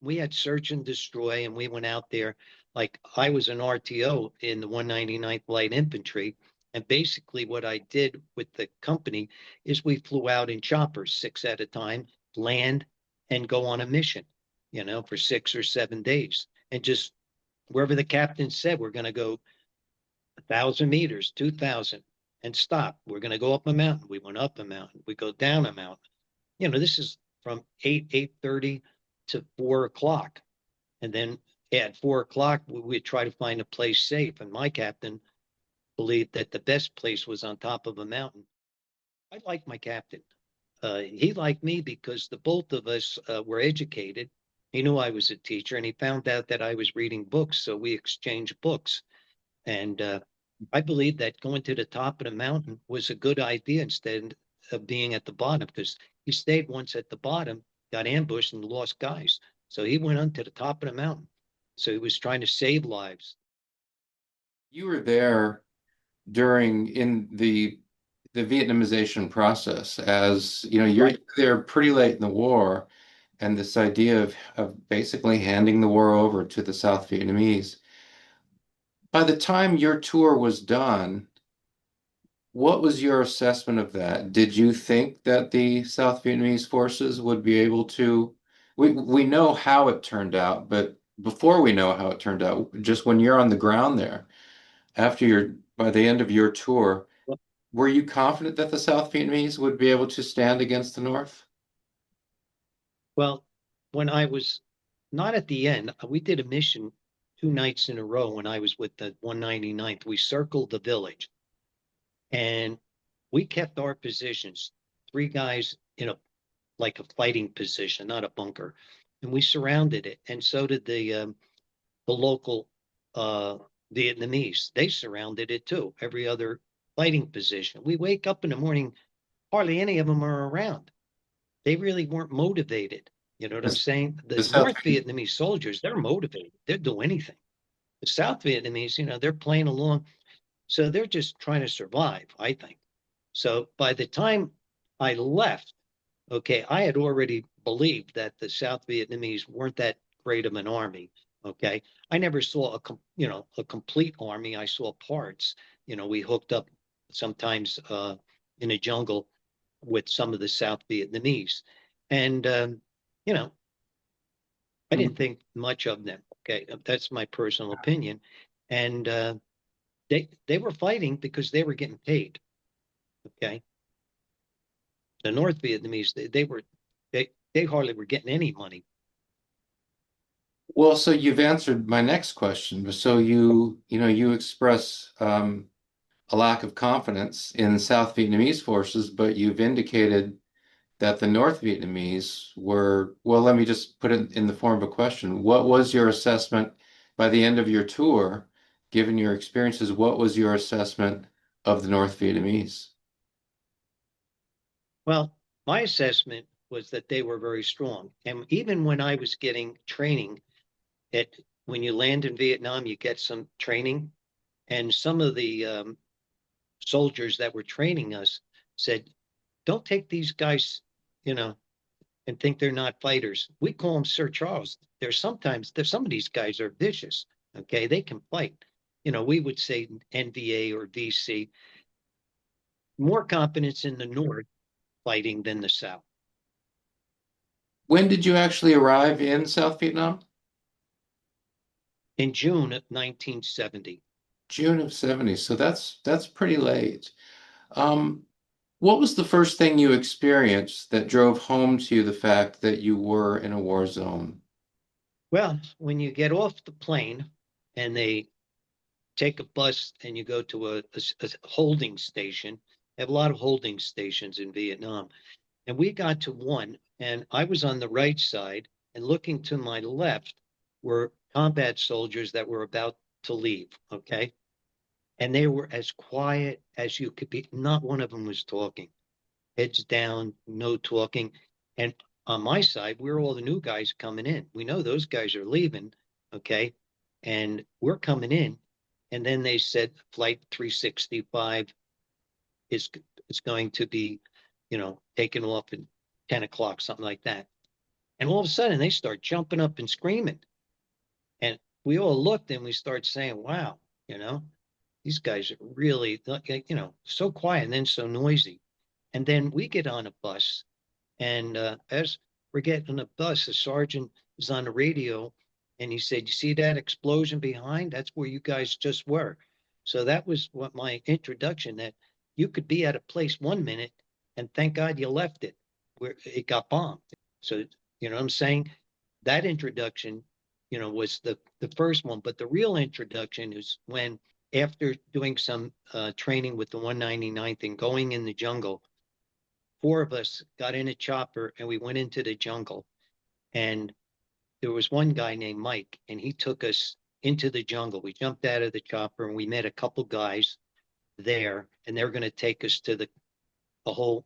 we had search and destroy, and we went out there. Like I was an RTO in the 199th Light Infantry, and basically what I did with the company is we flew out in choppers, 6 at a time, land, and go on a mission, for 6 or 7 days, and just wherever the captain said we're going to go 1,000 meters, 2,000, and stop. We're going to go up a mountain. We went up a mountain. We go down a mountain. This is from 8:30 to 4 o'clock. And then at 4 o'clock, we'd try to find a place safe. And my captain believed that the best place was on top of a mountain. I like my captain. He liked me because the both of us were educated. He knew I was a teacher, and he found out that I was reading books. So we exchanged books. And I believe that going to the top of the mountain was a good idea instead of being at the bottom, because he stayed once at the bottom, got ambushed, and lost guys. So he went on to the top of the mountain. So he was trying to save lives. You were there in the Vietnamization process, as you know, you're Right. there pretty late in the war, and this idea of basically handing the war over to the South Vietnamese. By the time your tour was done, what was your assessment of that? Did you think that the South Vietnamese forces would be able to? We know how it turned out, but before we know how it turned out, just when you're on the ground there, by the end of your tour, were you confident that the South Vietnamese would be able to stand against the North? Well, when I was not at the end, we did a mission 2 nights in a row when I was with the 199th. We circled the village and we kept our positions, 3 guys in a like a fighting position, not a bunker. And we surrounded it. And so did the local uh, Vietnamese. They surrounded it too, every other fighting position. We wake up in the morning, hardly any of them are around. They really weren't motivated. You know what I'm The, saying? the The South, North Vietnamese soldiers, they're motivated. They'll do anything. The South Vietnamese, they're playing along. So they're just trying to survive, I think. So by the time I left, okay, I had already believed that the South Vietnamese weren't that great of an army. Okay, I never saw a complete army. I saw parts. We hooked up sometimes in a jungle with some of the South Vietnamese, and you know, I didn't think much of them. Okay, that's my personal opinion, and they were fighting because they were getting paid. Okay, the North Vietnamese they hardly were getting any money. well, so you've answered my next question. So you express a lack of confidence in South Vietnamese forces, but you've indicated that the North Vietnamese were, well, let me just put it in the form of a question. What was your assessment by the end of your tour, given your experiences, what was your assessment of the North Vietnamese? Well, my assessment was that they were very strong. And even when I was getting training, at when you land in Vietnam, you get some training. And some of the soldiers that were training us said, don't take these guys, you know, and think they're not fighters. We call them Sir Charles. There's some of these guys are vicious. Okay, they can fight. We would say NVA or VC. More confidence in the North fighting than the South. When did you actually arrive in South Vietnam? In June of 1970. June of 70. So that's pretty late. Um, what was the first thing you experienced that drove home to you the fact that you were in a war zone? Well, when you get off the plane and they take a bus and you go to a holding station, they have a lot of holding stations in Vietnam. And we got to one, and I was on the right side, and looking to my left were combat soldiers that were about to leave. Okay. And they were as quiet as you could be. Not one of them was talking, heads down, no talking. And on my side, we're all the new guys coming in. We know those guys are leaving, okay? And we're coming in. And then they said flight 365 is going to be, taken off at 10 o'clock, something like that. And all of a sudden they start jumping up and screaming. And we all looked and we start saying, wow, you know, these guys are really, so quiet and then so noisy. And then we get on a bus, and as we're getting on the bus, the sergeant is on the radio, and he said, "You see that explosion behind? That's where you guys just were." So that was what my introduction, that you could be at a place 1 minute, and thank God you left it where it got bombed. So you know what I'm saying? That introduction, was the first one. But the real introduction is when, after doing some training with the 199th and going in the jungle, four of us got in a chopper and we went into the jungle. And there was one guy named Mike, and he took us into the jungle. We jumped out of the chopper and we met a couple guys there, and they're going to take us to the whole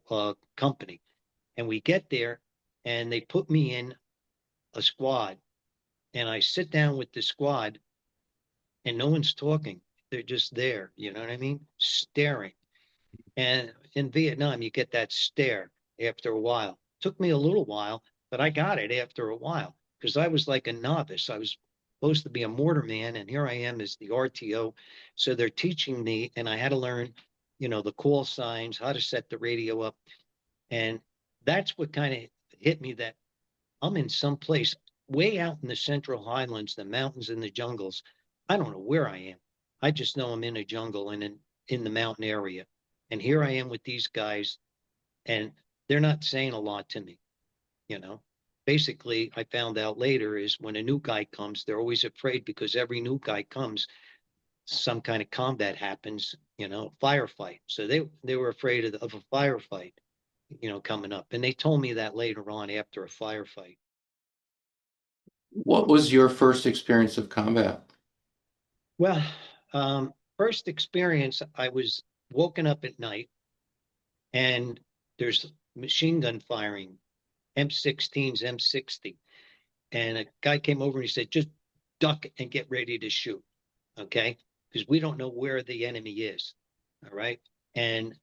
company. And we get there, and they put me in a squad, and I sit down with the squad, and no one's talking. They're just there. You know what I mean? Staring. And in Vietnam, you get that stare after a while. Took me a little while, but I got it after a while because I was like a novice. I was supposed to be a mortar man, and here I am as the RTO. So they're teaching me, and I had to learn, the call signs, how to set the radio up. And that's what kind of hit me, that I'm in some place way out in the Central Highlands, the mountains and the jungles. I don't know where I am. I just know I'm in a jungle and in the mountain area. And here I am with these guys, and they're not saying a lot to me, you know. Basically, I found out later is when a new guy comes, they're always afraid because every new guy comes, some kind of combat happens, firefight. So they were afraid of a firefight, coming up. And they told me that later on after a firefight. What was your first experience of combat? Well, first experience, I was woken up at night and there's machine gun firing, M16s, M60. And a guy came over and he said, just duck and get ready to shoot. Okay. Because we don't know where the enemy is. All right. And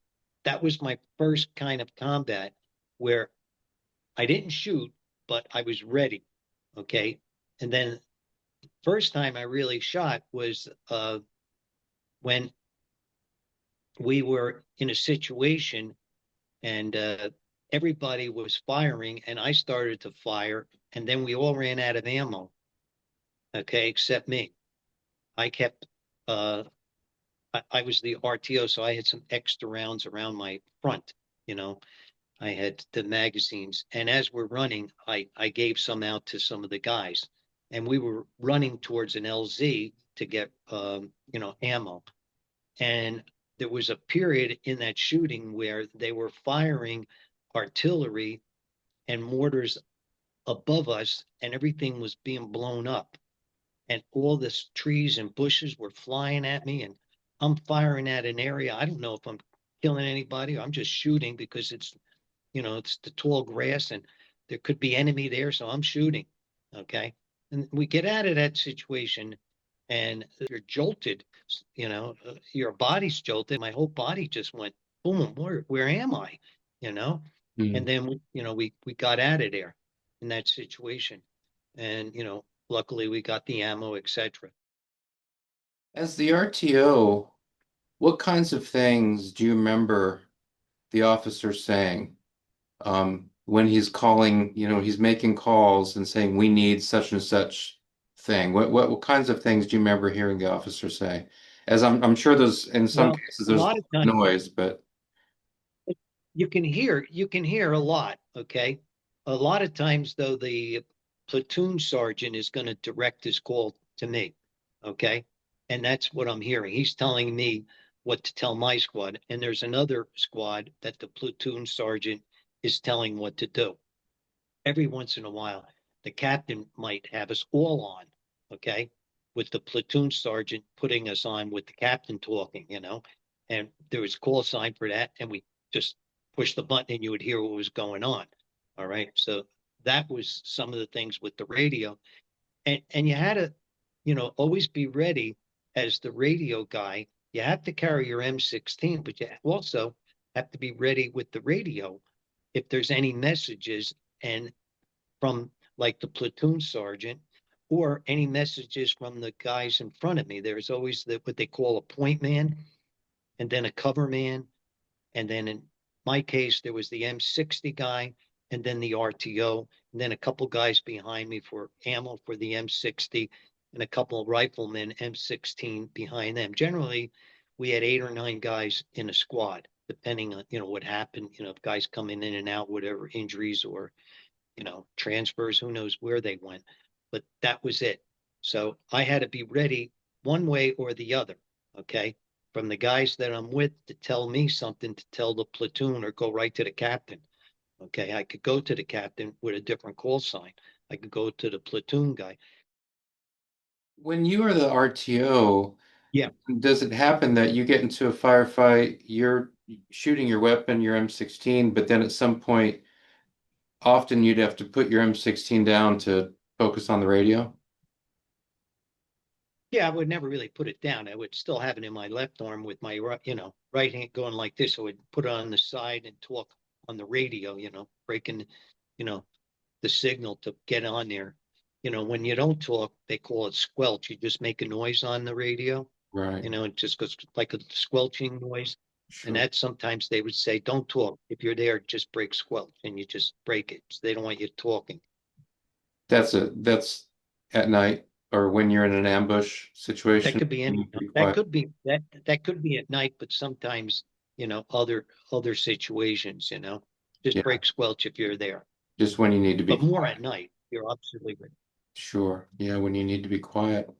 that was my first kind of combat where I didn't shoot, but I was ready. Okay. And then first time I really shot was when we were in a situation and everybody was firing and I started to fire and then we all ran out of ammo. Okay, except me. I kept uh I was the RTO, so I had some extra rounds around my front, you know. I had the magazines. And as we're running, I gave some out to some of the guys. And we were running towards an LZ to get ammo. And there was a period in that shooting where they were firing artillery and mortars above us, and everything was being blown up. And all this trees and bushes were flying at me, and I'm firing at an area. I don't know if I'm killing anybody. I'm just shooting because it's the tall grass and there could be enemy there. So I'm shooting. Okay. And we get out of that situation and you're jolted, your body's jolted. My whole body just went boom. Where am I? You know? And Hmm. then, we got out of there in that situation. And, luckily we got the ammo, etc. As the RTO, what kinds of things do you remember the officer saying when he's calling, he's making calls and saying, we need such and such thing? What kinds of things do you remember hearing the officer say? As I'm sure there's, in some Well, cases, a there's lot of times noise, but you can hear a lot. Okay. A lot of times though, the platoon sergeant is going to direct his call to me. Okay. And that's what I'm hearing. He's telling me what to tell my squad. And there's another squad that the platoon sergeant is telling what to do. Every once in a while, the captain might have us all on. Okay. With the platoon sergeant putting us on with the captain talking, and there was a call sign for that. And we just push the button and you would hear what was going on. All right. So that was some of the things with the radio. And you had to, always be ready as the radio guy. You have to carry your M16, but you also have to be ready with the radio if there's any messages. And from like the platoon sergeant, or any messages from the guys in front of me. There's always what they call a point man, and then a cover man, and then in my case, there was the M60 guy, and then the RTO, and then a couple guys behind me for ammo for the M60, and a couple of riflemen M16 behind them. Generally, we had 8 or 9 guys in a squad, depending on what happened. If guys coming in and out, whatever injuries or transfers, who knows where they went. But that was it. So I had to be ready one way or the other. Okay. From the guys that I'm with to tell me something, to tell the platoon, or go right to the captain. Okay. I could go to the captain with a different call sign. I could go to the platoon guy. When you are the RTO, Yeah. does it happen that you get into a firefight, you're shooting your weapon, your M16, but then at some point, often you'd have to put your M16 down to focus on the radio? Yeah, I would never really put it down. I would still have it in my left arm with my right hand going like this. I would put it on the side and talk on the radio, breaking, you know, the signal to get on there. When you don't talk, they call it squelch. You just make a noise on the radio. Right. It just goes like a squelching noise. And Sure. that sometimes they would say, don't talk. If you're there, just break squelch, and you just break it. So they don't want you talking. That's at night or when you're in an ambush That situation, could be you any need to be that quiet. could be that could be at night, but sometimes, other situations, just Yeah, break squelch if you're there. just when you need to be But more quiet. at night. You're absolutely right. Sure. Yeah, when you need to be quiet.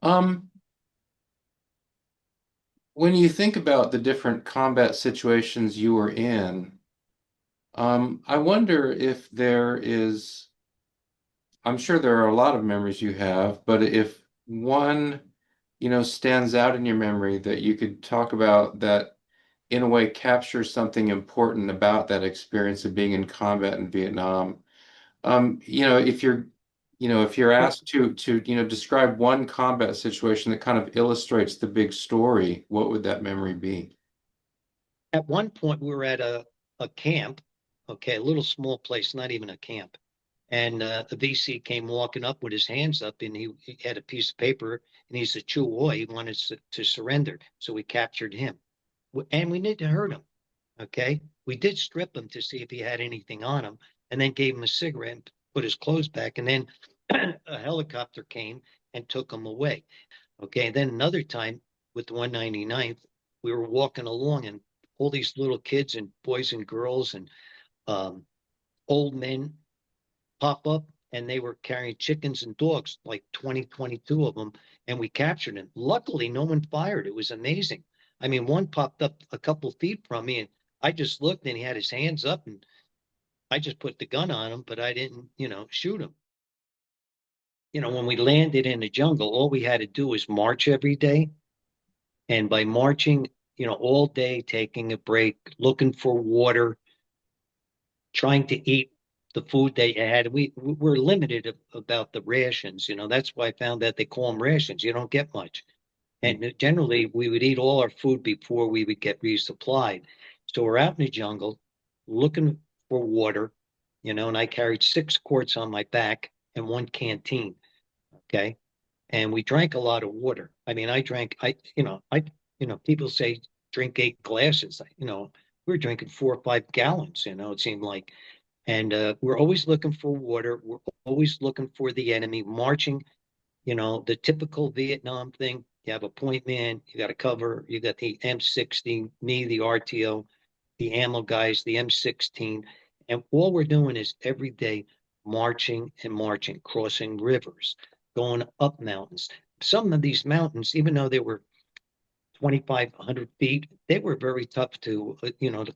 Um, when you think about the different combat situations you were in, I wonder if there is, I'm sure there are a lot of memories you have, but if one, stands out in your memory that you could talk about that in a way captures something important about that experience of being in combat in Vietnam. If you're Well, asked to describe one combat situation that kind of illustrates the big story, what would that memory be? at one point we were at a camp, okay, a little small place, not even a camp. And the VC came walking up with his hands up, and he had a piece of paper, and he's a Chuoi. He wanted to surrender. So we captured him. And we need to hurt him. Okay. We did strip him to see if he had anything on him, and then gave him a cigarette and put his clothes back. And then a helicopter came and took him away. Okay. And then another time with the 199th, we were walking along, and all these little kids and boys and girls and um, old men pop up, and they were carrying chickens and dogs, like 20, 22 of them, and we captured them. Luckily, no one fired. It was amazing. I mean, one popped up a couple feet from me, and I just looked, and he had his hands up, and I just put the gun on him, but I didn't, shoot him. When we landed in the jungle, all we had to do was march every day. And by marching, all day, taking a break, looking for water, trying to eat the food they had. We were limited about the rations. That's why I found that they call them rations. You don't get much. And generally, we would eat all our food before we would get resupplied. So we're out in the jungle looking for water, and I carried 6 quarts on my back and one canteen. Okay. And we drank a lot of water. I mean, people say drink 8 glasses. We were drinking 4 or 5 gallons, it seemed like. And we're always looking for water. We're always looking for the enemy, marching, the typical Vietnam thing. You have a point man, you got a cover, you got the M60, me, the RTO, the ammo guys, the M16. And all we're doing is every day marching and marching, crossing rivers, going up mountains. Some of these mountains, even though they were 2,500 feet. They were very tough to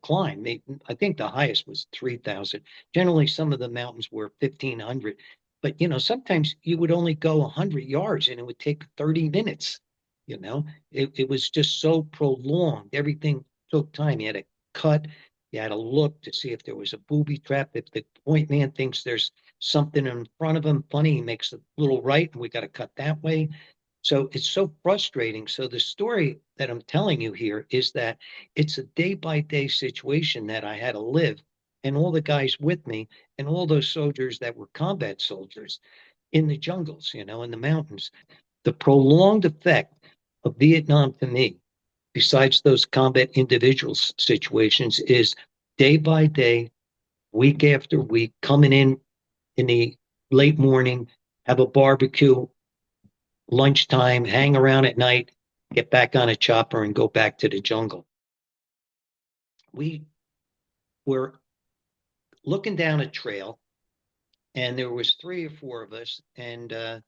climb. I think the highest was 3,000. Generally, some of the mountains were 1,500. But, sometimes you would only go 100 yards and it would take 30 minutes. It was just so prolonged. Everything took time. You had to cut, you had to look to see if there was a booby trap. If the point man thinks there's something in front of him, funny, he makes a little right and we got to cut that way. So it's so frustrating. So the story that I'm telling you here is that it's a day by day situation that I had to live. and all the guys with me and all those soldiers that were combat soldiers in the jungles, you know, in the mountains. The prolonged effect of Vietnam to me, besides those combat individual situations, is day by day, week after week, coming in the late morning, have a barbecue, lunchtime, hang around at night, get back on a chopper and go back to the jungle. We were looking down a trail, and there was 3 or 4 of us, and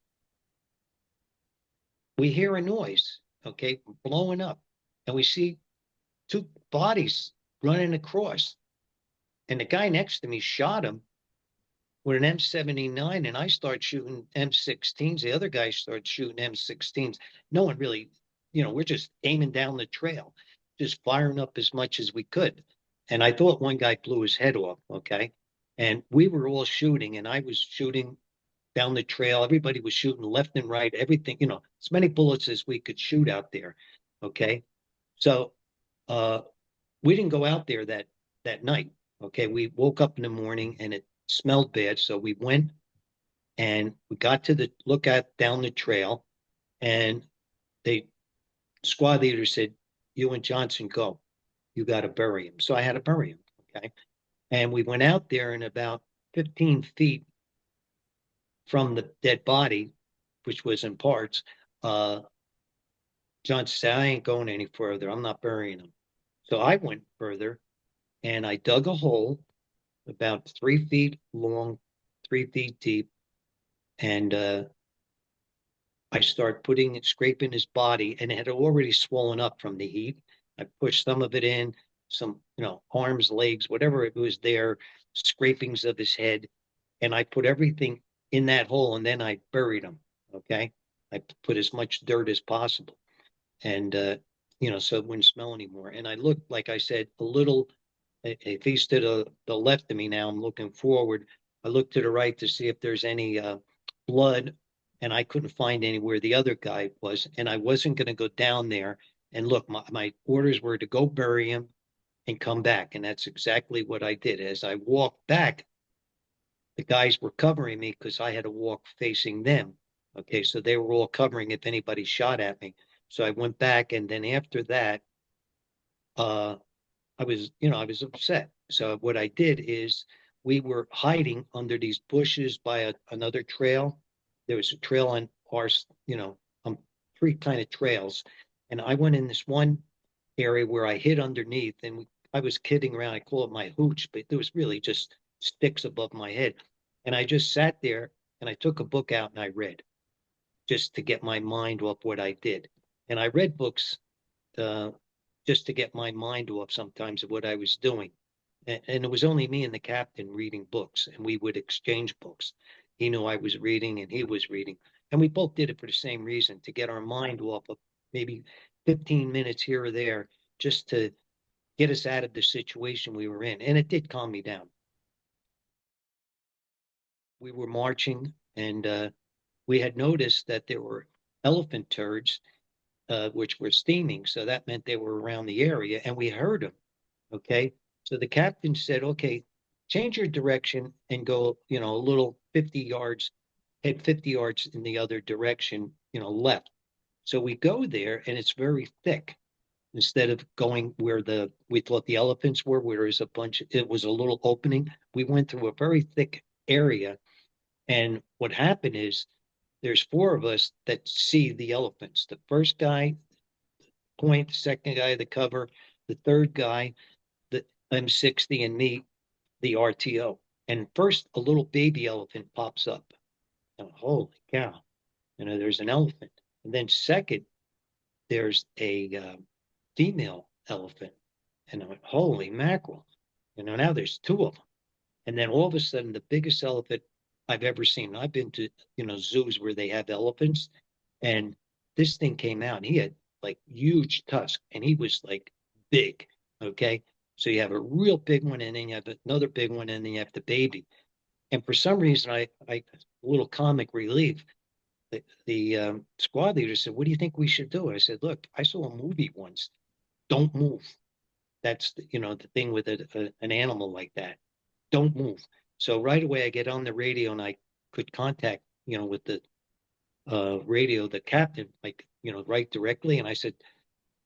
we hear a noise, okay, blowing up, and we see 2 bodies running across, and the guy next to me shot him with an M79, and I start shooting M16s. The other guy starts shooting M16s. No one really, you know, we're just aiming down the trail, just firing up as much as we could. And I thought one guy blew his head off, okay? And we were all shooting, and I was shooting down the trail. Everybody was shooting left and right, everything, you know, as many bullets as we could shoot out there, okay? So uh, we didn't go out there that night, okay? We woke up in the morning, and it smelled bad. So we went and we got to the lookout down the trail, and the squad leader said, "You and Johnson go. You got to bury him." So I had to bury him. Okay. And we went out there, and about 15 feet from the dead body, which was in parts, Johnson said, "I ain't going any further. I'm not burying him." So I went further, and I dug a hole about 3 feet long, 3 feet deep, and I start scraping his body, and it had already swollen up from the heat. I pushed some of it in, some, you know, arms, legs, whatever it was there, scrapings of his head, and I put everything in that hole, and then I buried him. Okay, I put as much dirt as possible, and you know, so it wouldn't smell anymore. And I looked, like I said, a little. If he's to the left of me now, I'm looking forward. I look to the right to see if there's any blood, and I couldn't find anywhere the other guy was. And I wasn't going to go down there and look. My orders were to go bury him and come back. And that's exactly what I did. As I walked back, the guys were covering me because I had to walk facing them. Okay, so they were all covering if anybody shot at me. So I went back, and then after that, uh, I was upset. So what I did is we were hiding under these bushes by another trail. There was a trail on our, you know, 3 kind of trails. And I went in this one area where I hid underneath, and I was kidding around. I call it my hooch, but there was really just sticks above my head. And I just sat there, and I took a book out and I read just to get my mind off what I did. And I read books uh, just to get my mind off sometimes of what I was doing. And it was only me and the captain reading books, and we would exchange books. He knew I was reading, and he was reading. And we both did it for the same reason, to get our mind off of maybe 15 minutes here or there, just to get us out of the situation we were in. And it did calm me down. We were marching, and we had noticed that there were elephant turds, which were steaming. So that meant they were around the area, and we heard them. Okay. So the captain said, "Okay, change your direction and go, you know, a little 50 yards, head 50 yards in the other direction, you know, left." So we go there, and it's very thick. Instead of going where we thought the elephants were, where there's a bunch, it was a little opening. We went through a very thick area. And what happened is there's 4 of us that see the elephants. The first guy point, the second guy the cover, the third guy the M60, and me the RTO. And first, a little baby elephant pops up. Oh, holy cow! You know, there's an elephant. And then second, there's a female elephant. And I went, holy mackerel! You know, now there's 2 of them. And then all of a sudden, the biggest elephant I've ever seen. I've been to, you know, zoos where they have elephants, and this thing came out, and he had like huge tusks, and he was like big. Okay. So you have a real big one, and then you have another big one, and then you have the baby. And for some reason, a little comic relief, the squad leader said, "What do you think we should do?" I said, "Look, I saw a movie once. Don't move. That's the, you know, the thing with an animal like that." don't move. So right away I get on the radio and I could contact, with the radio, the captain, like, right directly. And I said,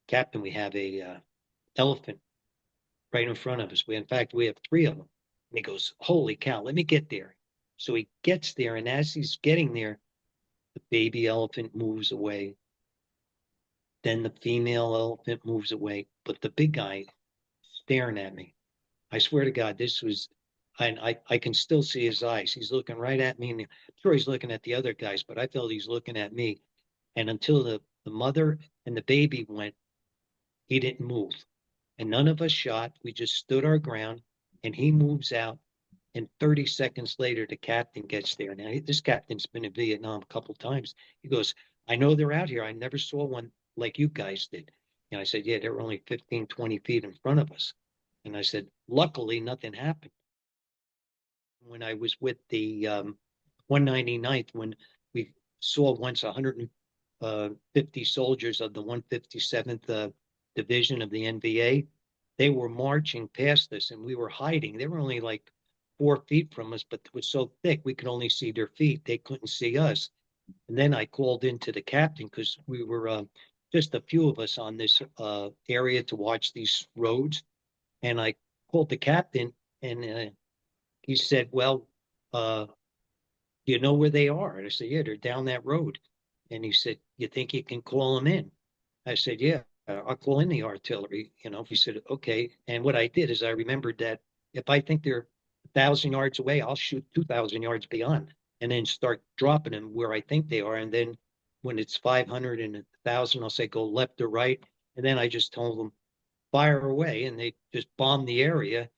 Captain, we have a elephant right in front of us. In fact, we have three of them. And he goes, holy cow, let me get there. So he gets there, and as he's getting there, the baby elephant moves away. Then the female elephant moves away. But the big guy staring at me. I swear to God, this was, and I can still see his eyes. He's looking right at me. And I'm sure he's looking at the other guys, but I felt he's looking at me. And until the mother and the baby went, he didn't move. And none of us shot. We just stood our ground, and he moves out. And 30 seconds later, the captain gets there. Now, this captain's been in Vietnam a couple times. He goes, I know they're out here. I never saw one like you guys did. And I said, yeah, they're only 15, 20 feet in front of us. And I said, luckily, nothing happened. When I was with the 199th, when we saw once 150 soldiers of the 157th Division of the NVA, they were marching past us and we were hiding. They were only like 4 feet from us, but it was so thick we could only see their feet. They couldn't see us. And then I called into the captain because we were just a few of us on this area to watch these roads. And I called the captain, and he said, well, do you know where they are? And I said, yeah, they're down that road. And he said, you think you can call them in? I said, yeah, I'll call in the artillery. He said, okay. And what I did is I remembered that if I think they're 1,000 yards away, I'll shoot 2,000 yards beyond and then start dropping them where I think they are. And then when it's 500 and 1,000, I'll say go left or right. And then I just told them fire away, and they just bombed the area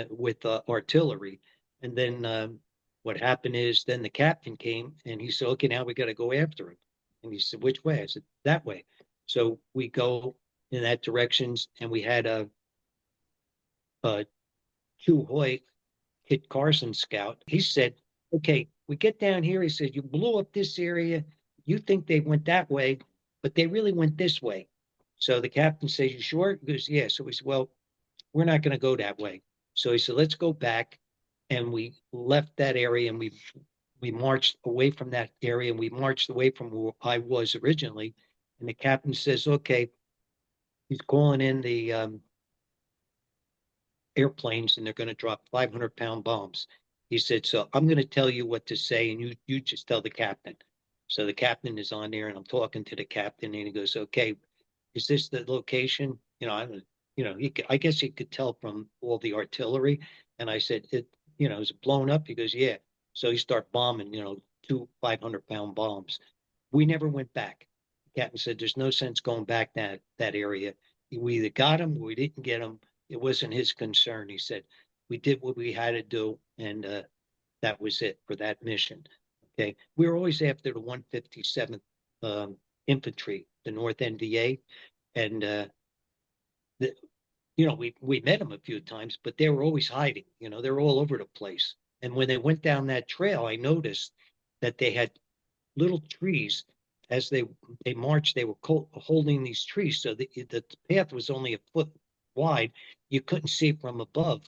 with artillery. And then what happened is then the captain came and he said, okay, now we got to go after him. And he said, which way? I said, that way. So we go in that directions, and we had a Chu Hoy Kit Carson scout. He said, okay, we get down here. He said, you blew up this area. You think they went that way, but they really went this way. So the captain says, you sure? He goes, yeah. So we said, well, we're not going to go that way. So he said, let's go back. And we left that area, and we marched away from that area, and we marched away from where I was originally. And the captain says, okay, he's calling in the airplanes, and they're going to drop 500-pound bombs. He said, so I'm going to tell you what to say, and you just tell the captain. So the captain is on there, and I'm talking to the captain, and he goes, okay, is this the location? I guess he could tell from all the artillery. And I said, is it blown up? He goes, yeah. So he started bombing, two 500-pound bombs. We never went back. The captain said, there's no sense going back that area. We either got him or we didn't get him. It wasn't his concern. He said, we did what we had to do, and that was it for that mission. Okay. We were always after the 157th Infantry, the North NVA. And the, we met them a few times, but they were always hiding. They were all over the place. And when they went down that trail, I noticed that they had little trees. As they marched, they were holding these trees, so the path was only a foot wide. You couldn't see from above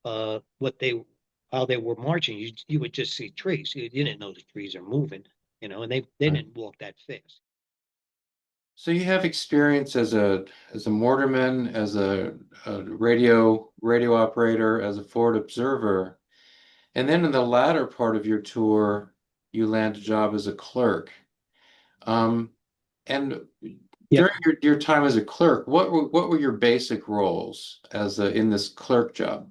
how they were marching. You would just see trees. You didn't know the trees are moving, and they Right. didn't walk that fast. So you have experience as a mortarman, as a radio operator, as a forward observer, and then in the latter part of your tour, you land a job as a clerk. Um, and Yep. during your time as a clerk, what were your basic roles in this clerk job?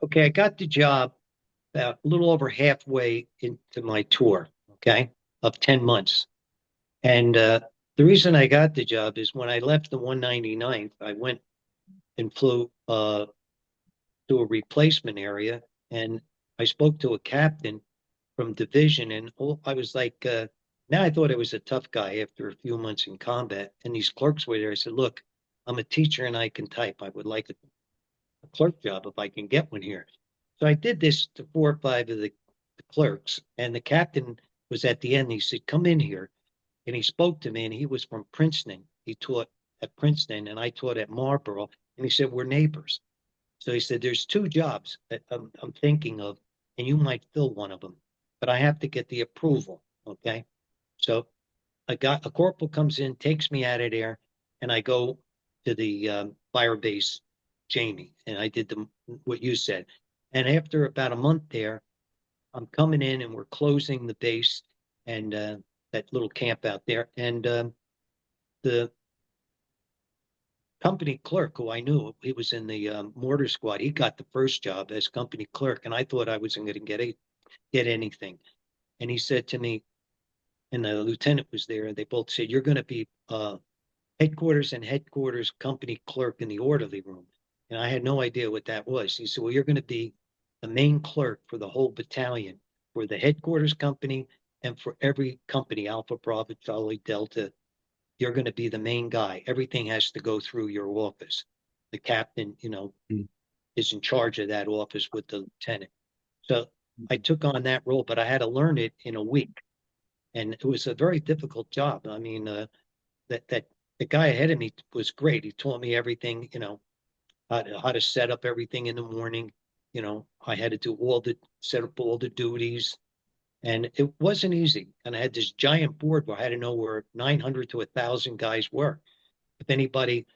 Okay, I got the job about a little over halfway into my tour, okay, of 10 months. And the reason I got the job is when I left the 199th, I went and flew to a replacement area, and I spoke to a captain from division, and I was like, now I thought I was a tough guy after a few months in combat. And these clerks were there. I said, look, I'm a teacher and I can type. I would like a clerk job if I can get one here. So I did this to 4 or 5 of the clerks, and the captain was at the end. He said, come in here. And he spoke to me, and he was from Princeton. He taught at Princeton, and I taught at Marlboro. And he said, we're neighbors. So he said, there's two jobs that I'm thinking of, and you might fill one of them, but I have to get the approval. Okay. So a corporal comes in, takes me out of there, and I go to the fire base, Jamie, and I did what you said. And after about a month there, I'm coming in and we're closing the base and that little camp out there. And the company clerk who I knew, he was in the mortar squad. He got the first job as company clerk, and I thought I wasn't going to get anything. And he said to me, and the lieutenant was there, and they both said, "You're going to be headquarters and headquarters company clerk in the orderly room." And I had no idea what that was. He said, "Well, you're going to be the main clerk for the whole battalion, for the headquarters company, and for every company, Alpha, Bravo, Charlie, Delta. You're going to be the main guy. Everything has to go through your office. The captain, is in charge of that office with the lieutenant." So I took on that role, but I had to learn it in a week. And it was a very difficult job. I mean, that the guy ahead of me was great. He taught me everything, how to set up everything in the morning. I had to do set up all the duties, and it wasn't easy. And I had this giant board where I had to know where 900 to 1,000 guys were. If anybody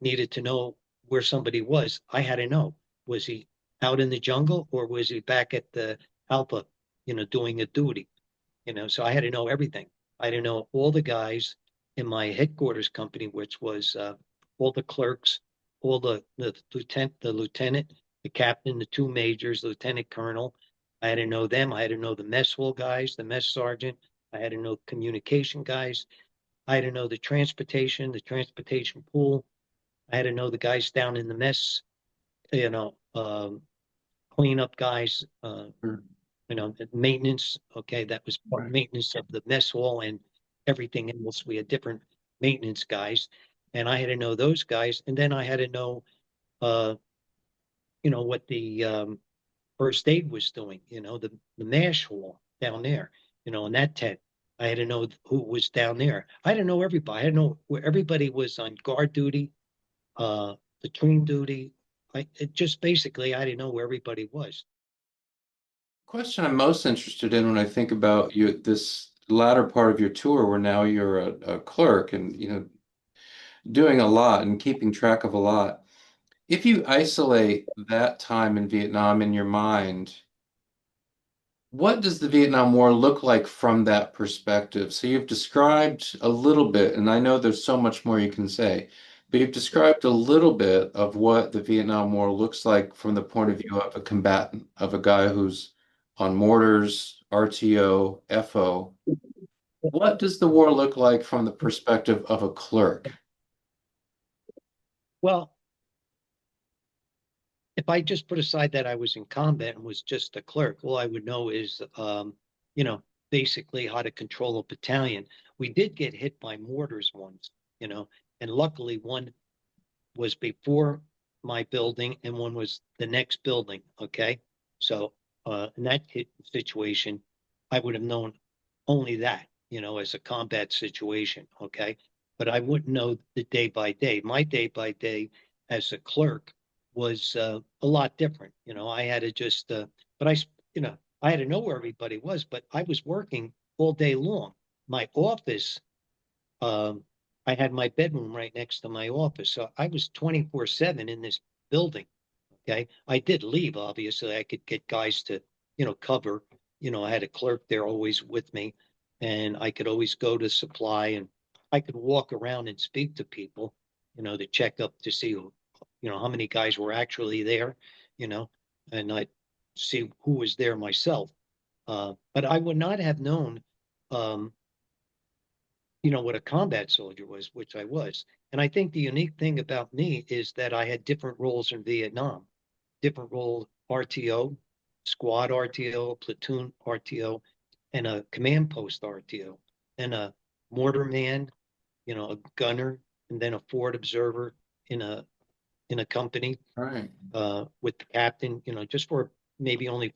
needed to know where somebody was, I had to know. Was he out in the jungle or was he back at the Alpha, doing a duty? So I had to know everything. I had to know all the guys in my headquarters company, which was all the clerks, all the lieutenant, the captain, the two majors, the lieutenant colonel. I had to know them. I had to know the mess hall guys, the mess sergeant. I had to know communication guys. I had to know the transportation pool. I had to know the guys down in the mess, cleanup guys, Sure. maintenance. Okay, that was Right. maintenance of the mess hall and everything else. We had different maintenance guys, and I had to know those guys, and then I had to know, uh, what the first aid was doing. The mash hall down there. In that tent. I had to know who was down there. I had to know everybody. I had to know where everybody was on guard duty, latrine duty. It just basically I didn't know where everybody was. Question I'm most interested in when I think about you, this latter part of your tour, where now you're a clerk and doing a lot and keeping track of a lot. If you isolate that time in Vietnam in your mind, what does the Vietnam War look like from that perspective? So you've described a little bit, and I know there's so much more you can say, but you've described a little bit of what the Vietnam War looks like from the point of view of a combatant, of a guy who's on mortars, RTO, FO. What does the war look like from the perspective of a clerk? Well, if I just put aside that I was in combat and was just a clerk, all I would know is, you know, basically how to control a battalion. We did get hit by mortars once, and luckily one was before my building and one was the next building. Okay. So, in that situation, I would have known only that, as a combat situation. Okay. But I wouldn't know the day by day. My day by day as a clerk was a lot different. I had to just, but I had to know where everybody was, but I was working all day long. My office, um, I had my bedroom right next to my office. So I was 24/7 in this building. Okay. I did leave, obviously. I could get guys to, cover. I had a clerk there always with me, and I could always go to supply and I could walk around and speak to people, to check up to see how many guys were actually there, you know, and I'd see who was there myself. But I would not have known, um, what a combat soldier was, which I was. And I think the unique thing about me is that I had different roles in Vietnam, different role RTO, squad RTO, platoon RTO, and a command post RTO, and a mortar man, a gunner, and then a forward observer in a company All right. with the captain, just for maybe only,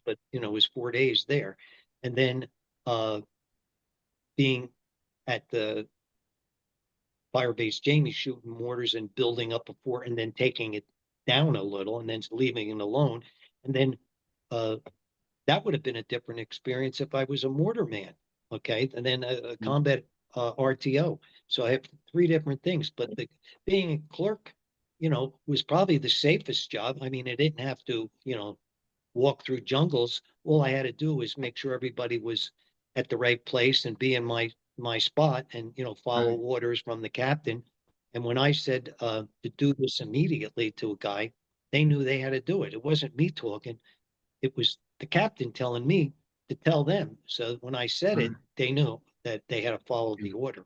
but it was 4 days there, and then being at the fire base Jamie shooting mortars and building up a fort and then taking it down a little and then leaving it alone. And then uh, that would have been a different experience if I was a mortar man. Okay. And then a combat RTO. So I have three different things. But being a clerk, was probably the safest job. I mean, I didn't have to, walk through jungles. All I had to do was make sure everybody was at the right place and be in my spot and follow Right. orders from the captain. And when I said to do this immediately to a guy, they knew they had to do it. It wasn't me talking. It was the captain telling me to tell them. So when I said it, Right. they knew that they had to follow the order.